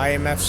IMFs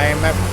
IMF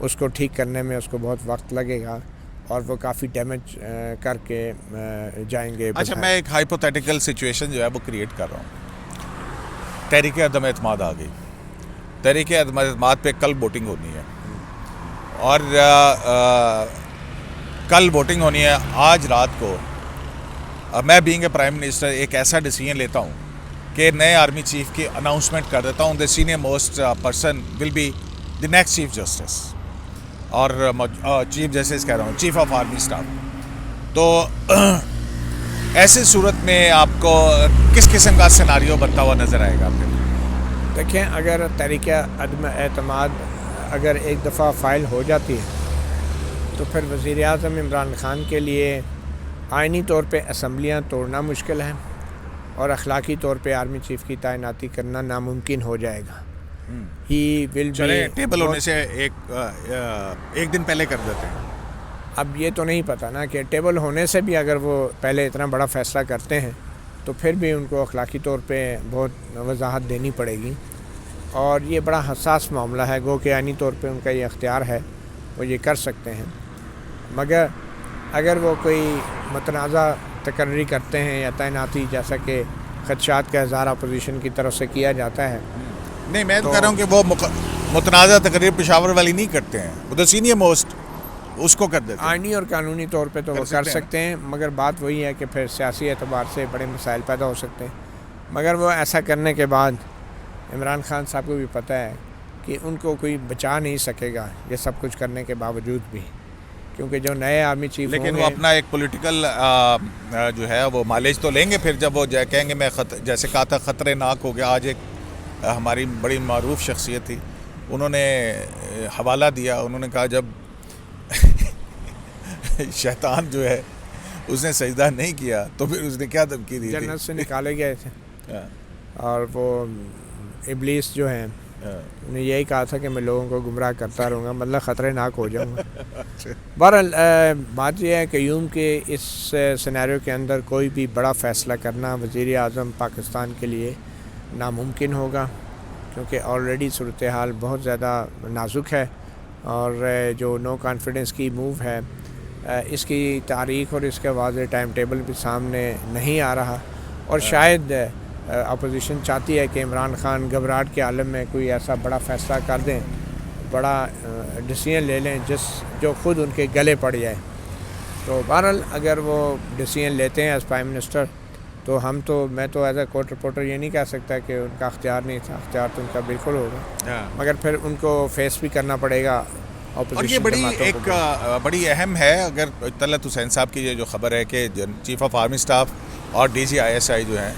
اس کو ٹھیک کرنے میں اس کو بہت وقت لگے گا اور وہ کافی ڈیمیج کر کے جائیں گے. اچھا میں ایک ہائپوتھیٹیکل سچویشن جو ہے وہ کریٹ کر رہا ہوں. تحریک عدم اعتماد آ گئی. تحریک عدم اعتماد پہ کل ووٹنگ ہونی ہے اور کل ووٹنگ ہونی ہے. آج رات کو میں بینگ اے پرائم منسٹر ایک ایسا ڈیسیجن لیتا ہوں کہ نئے آرمی چیف کی اناؤنسمنٹ کر دیتا ہوں. The senior most person will be the next chief justice اور چیف جسٹس کہہ رہا ہوں چیف آف آرمی اسٹاف. تو ایسی صورت میں آپ کو کس قسم کا سیناریو بنتا ہوا نظر آئے گا؟ دیکھیں اگر تحریک عدم اعتماد اگر ایک دفعہ فائل ہو جاتی ہے تو پھر وزیر اعظم عمران خان کے لیے آئینی طور پہ اسمبلیاں توڑنا مشکل ہے اور اخلاقی طور پہ آرمی چیف کی تعیناتی کرنا ناممکن ہو جائے گا. ہی ول چلے ٹیبل ہونے سے ایک دن پہلے کر دیتے ہیں. اب یہ تو نہیں پتہ نا کہ ٹیبل ہونے سے بھی اگر وہ پہلے اتنا بڑا فیصلہ کرتے ہیں تو پھر بھی ان کو اخلاقی طور پہ بہت وضاحت دینی پڑے گی اور یہ بڑا حساس معاملہ ہے. گو کہ آئینی طور پہ ان کا یہ اختیار ہے, وہ یہ کر سکتے ہیں, مگر اگر وہ کوئی متنازع تقرری کرتے ہیں یا تعیناتی جیسا کہ خدشات کا اظہار اپوزیشن کی طرف سے کیا جاتا ہے. نہیں میں تو کہہ رہا ہوں کہ وہ متنازع تقریر پشاور والی نہیں کرتے ہیں, وہ تو سینئر موسٹ اس کو کر دیتے ہیں. آئینی اور قانونی طور پہ تو وہ کر سکتے ہیں, مگر بات وہی ہے کہ پھر سیاسی اعتبار سے بڑے مسائل پیدا ہو سکتے ہیں. مگر وہ ایسا کرنے کے بعد عمران خان صاحب کو بھی پتہ ہے کہ ان کو کوئی بچا نہیں سکے گا یہ سب کچھ کرنے کے باوجود بھی, کیونکہ جو نئے آرمی چیف لیکن وہ اپنا ایک پولیٹیکل جو ہے وہ مائلیج تو لیں گے پھر جب وہ کہیں گے میں جیسے کہا تھا خطرے ناک ہو گیا. آج ایک ہماری بڑی معروف شخصیت تھی, انہوں نے حوالہ دیا, انہوں نے کہا جب شیطان جو ہے اس نے سجدہ نہیں کیا تو پھر اس نے کیا دھمکی دی تھی, جنت سے نکالے گئے تھے اور وہ ابلیس جو ہیں نے یہی کہا تھا کہ میں لوگوں کو گمراہ کرتا رہوں گا, مطلب خطرے ناک ہو جاؤں گا. بہرحال بات یہ ہے کہ یوں کہ اس سینیریو کے اندر کوئی بھی بڑا فیصلہ کرنا وزیر اعظم پاکستان کے لیے ناممکن ہوگا, کیونکہ آلریڈی صورتحال بہت زیادہ نازک ہے اور جو نو کانفیڈنس کی موو ہے اس کی تاریخ اور اس کے واضح ٹائم ٹیبل بھی سامنے نہیں آ رہا. اور شاید اپوزیشن چاہتی ہے کہ عمران خان گھبراہٹ کے عالم میں کوئی ایسا بڑا فیصلہ کر دیں, بڑا ڈیسیجن لے لیں جو خود ان کے گلے پڑ جائے. تو بہرحال اگر وہ ڈیسیجن لیتے ہیں ایز پرائم منسٹر تو میں تو ایز اے کورٹ رپورٹر یہ نہیں کہہ سکتا کہ ان کا اختیار نہیں تھا, اختیار تو ان کا بالکل ہوگا, مگر پھر ان کو فیس بھی کرنا پڑے گا. اور یہ بڑی اہم ہے. اگر طلعت حسین صاحب کی یہ جو خبر ہے کہ چیف آف آرمی اسٹاف اور D G I S I جو ہیں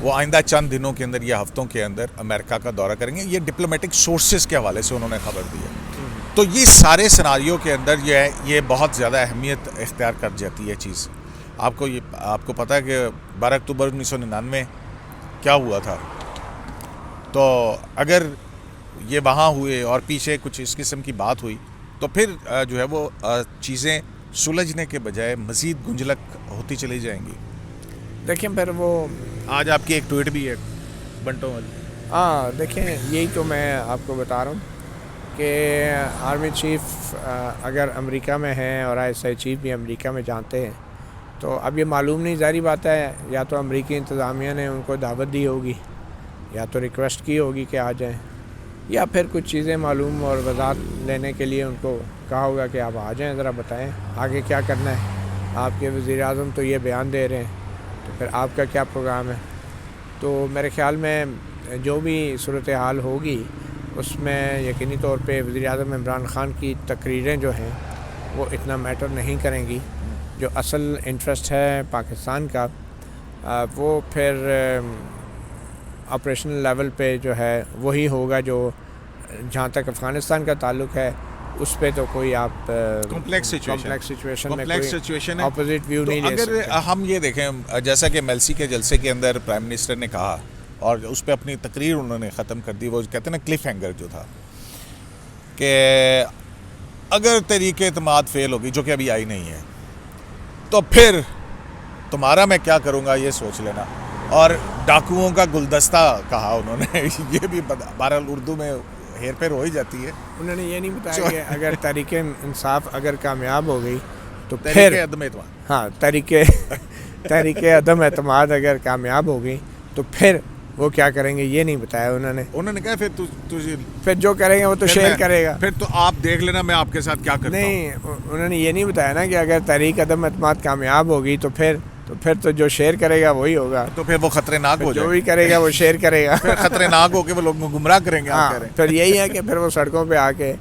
وہ آئندہ چند دنوں کے اندر یا ہفتوں کے اندر امریکہ کا دورہ کریں گے, یہ ڈپلومیٹک سورسز کے حوالے سے انہوں نے خبر دی ہے. تو یہ سارے سیناریو کے اندر یہ بہت زیادہ اہمیت اختیار کر جاتی ہے چیز. آپ کو پتہ ہے کہ 12 اکتوبر 1999 کیا ہوا تھا, تو اگر یہ وہاں ہوئے اور پیچھے کچھ اس قسم کی بات ہوئی تو پھر جو ہے وہ چیزیں سلجھنے کے بجائے مزید گنجلک ہوتی چلی جائیں گی. دیکھیں پھر وہ آج آپ کی ایک ٹویٹ بھی ہے بنٹوں والی. دیکھیں یہی تو میں آپ کو بتا رہا ہوں کہ آرمی چیف اگر امریکہ میں ہیں اور آئی ایس آئی چیف بھی امریکہ میں جانتے ہیں تو اب یہ معلوم نہیں, ظاہری بات ہے یا تو امریکی انتظامیہ نے ان کو دعوت دی ہوگی یا تو ریکویسٹ کی ہوگی کہ آ جائیں, یا پھر کچھ چیزیں معلوم اور وضاحت لینے کے لیے ان کو کہا ہوگا کہ آپ آ جائیں, ذرا بتائیں آگے کیا کرنا ہے. آپ کے وزیر اعظم تو یہ بیان دے رہے ہیں تو پھر آپ کا کیا پروگرام ہے. تو میرے خیال میں جو بھی صورتحال ہوگی اس میں یقینی طور پہ وزیر اعظم عمران خان کی تقریریں جو ہیں وہ اتنا میٹر نہیں کریں گی. جو اصل انٹرسٹ ہے پاکستان کا وہ پھر آپریشنل لیول پہ جو ہے وہی ہوگا. جو جہاں تک افغانستان کا تعلق ہے اس پہ تو کوئی آپ کمپلیکس سچویشن ہے, اپوزٹ ویو نہیں لے سکتے. اگر ہم یہ دیکھیں جیسا کہ میلسی کے جلسے کے اندر پرائم منسٹر نے کہا اور اس پہ اپنی تقریر انہوں نے ختم کر دی, وہ کہتے ہیں نا کلف ہینگر جو تھا کہ اگر تحریک اعتماد فیل ہوگی جو کہ ابھی آئی نہیں ہے تو پھر تمہارا میں کیا کروں گا یہ سوچ لینا. اور ڈاکوؤں کا گلدستہ کہا انہوں نے, یہ بھی بہرحال اردو میں ہیر پھیر ہو ہی جاتی ہے. انہوں نے یہ نہیں بتایا کہ اگر تحریک انصاف اگر کامیاب ہو گئی تو تحریک پھر عدم اعتماد. ہاں تحریک عدم اعتماد اگر کامیاب ہو گئی تو پھر وہ کیا کریں گے یہ نہیں بتایا انہوں نے کہا پھر جو کریں گے وہ تو شیئر کرے گا. پھر تو آپ دیکھ لینا میں آپ کے ساتھ کیا کرتا ہوں. نہیں انہوں نے یہ نہیں بتایا نا کہ اگر تحریک عدم اعتماد کامیاب ہوگی تو پھر تو جو شیئر کرے گا وہی ہوگا. تو پھر وہ خطرناک ہو جائے. جو بھی کرے گا وہ شیئر کرے گا. پھر خطرناک ہو کے وہ لوگ گمراہ کریں گے. ہاں پھر یہی ہے کہ پھر وہ سڑکوں پہ آ کے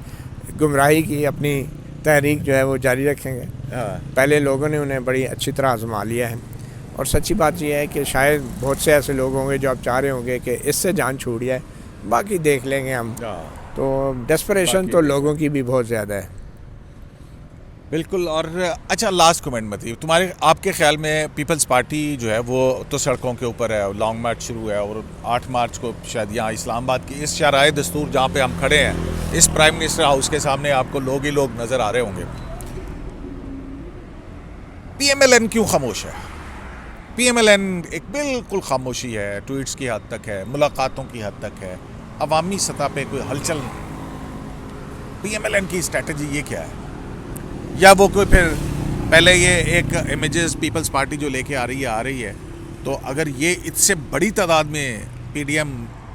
گمراہی کی اپنی تحریک جو ہے وہ جاری رکھیں گے. پہلے لوگوں نے انہیں بڑی اچھی طرح آزما لیا ہے اور سچی بات یہ ہے کہ شاید بہت سے ایسے لوگ ہوں گے جو اب چاہ رہے ہوں گے کہ اس سے جان چھوٹ جائے, باقی دیکھ لیں گے ہم. تو ڈیسپریشن تو لوگوں کی بھی بہت زیادہ ہے. بالکل. اور اچھا لاسٹ کمنٹ میں آپ کے خیال میں پیپلز پارٹی جو ہے وہ تو سڑکوں کے اوپر ہے, لانگ مارچ شروع ہے اور 8 مارچ کو شاید یہاں اسلام آباد کی اس شاہراہ دستور جہاں پہ ہم کھڑے ہیں اس پرائم منسٹر ہاؤس کے سامنے آپ کو لوگ ہی لوگ نظر آ رہے ہوں گے. پی ایم ایل این کیوں خاموش ہے؟ پی ایم ایل این ایک بالکل خاموشی ہے, ٹویٹس کی حد تک ہے, ملاقاتوں کی حد تک ہے, عوامی سطح پہ کوئی ہلچل نہیں. پی ایم ایل این کی اسٹریٹجی یہ کیا ہے؟ یا وہ کوئی پھر پہلے یہ ایک امیجز پیپلز پارٹی جو لے کے آ رہی ہے تو اگر یہ اس سے بڑی تعداد میں پی ڈی ایم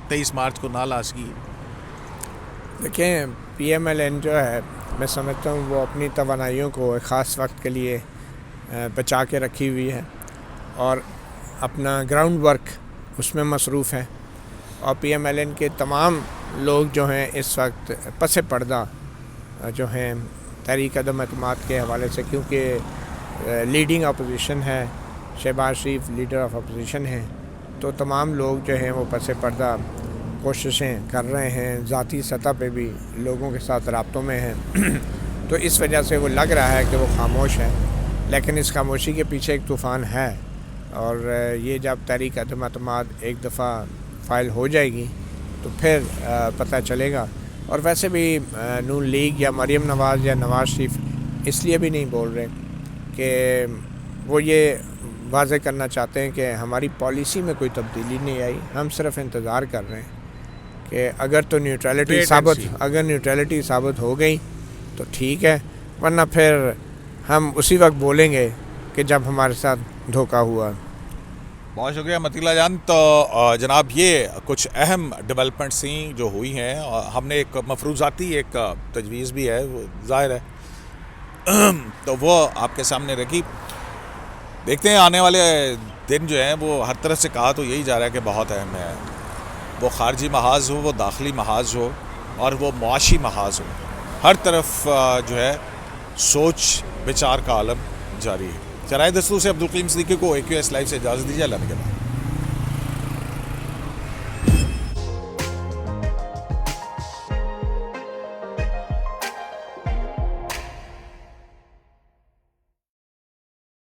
23 مارچ کو نہ لا سکی؟ دیکھیں پی ایم ایل این جو ہے میں سمجھتا ہوں وہ اپنی توانائیوں کو ایک خاص وقت کے لیے بچا کے رکھی ہوئی ہے اور اپنا گراؤنڈ ورک اس میں مصروف ہے. اور پی ایم ایل این کے تمام لوگ جو ہیں اس وقت پس پردہ جو ہیں تحریک عدم اعتماد کے حوالے سے, کیونکہ لیڈنگ اپوزیشن ہے, شہباز شریف لیڈر آف اپوزیشن ہیں, تو تمام لوگ جو ہیں وہ پس پردہ کوششیں کر رہے ہیں, ذاتی سطح پہ بھی لوگوں کے ساتھ رابطوں میں ہیں. تو اس وجہ سے وہ لگ رہا ہے کہ وہ خاموش ہے, لیکن اس خاموشی کے پیچھے ایک طوفان ہے. اور یہ جب تحریک عدم اعتماد ایک دفعہ فائل ہو جائے گی تو پھر پتہ چلے گا. اور ویسے بھی نون لیگ یا مریم نواز یا نواز شریف اس لیے بھی نہیں بول رہے کہ وہ یہ واضح کرنا چاہتے ہیں کہ ہماری پالیسی میں کوئی تبدیلی نہیں آئی, ہم صرف انتظار کر رہے ہیں کہ اگر تو نیوٹرلٹی ثابت ہو گئی تو ٹھیک ہے, ورنہ پھر ہم اسی وقت بولیں گے کہ جب ہمارے ساتھ دھوکہ ہوا. بہت شکریہ مطیلہ جان. تو جناب یہ کچھ اہم ڈیولپمنٹس تھیں جو ہوئی ہیں. ہم نے ایک مفروضاتی ایک تجویز بھی ہے وہ ظاہر ہے تو وہ آپ کے سامنے رکھی. دیکھتے ہیں آنے والے دن جو ہیں وہ ہر طرف سے کہا تو یہی جا رہا ہے کہ بہت اہم ہے, وہ خارجی محاذ ہو, وہ داخلی محاذ ہو اور وہ معاشی محاذ ہو, ہر طرف جو ہے سوچ بچار کا عالم جاری ہے. شرائع دستور سے عبدالقیم صدیقی کو AQS لائیو سے اجازت دیجیے. اللہ نے